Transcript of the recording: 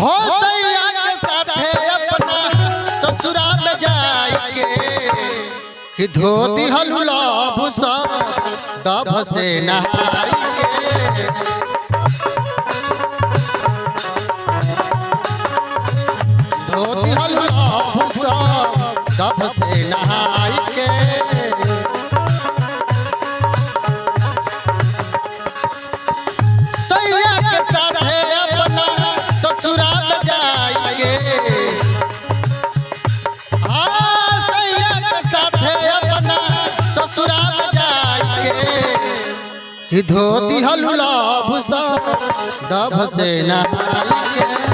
हो सैया के साथे अपना ससुराल में जाके कि धोती हलुला भूसा तब से नहाई के धोती हलुला भूसा तब से नहाई के सैया के साथे अपना ससुराल में जाके कि धोती हलुला भूसा डब से नहाई के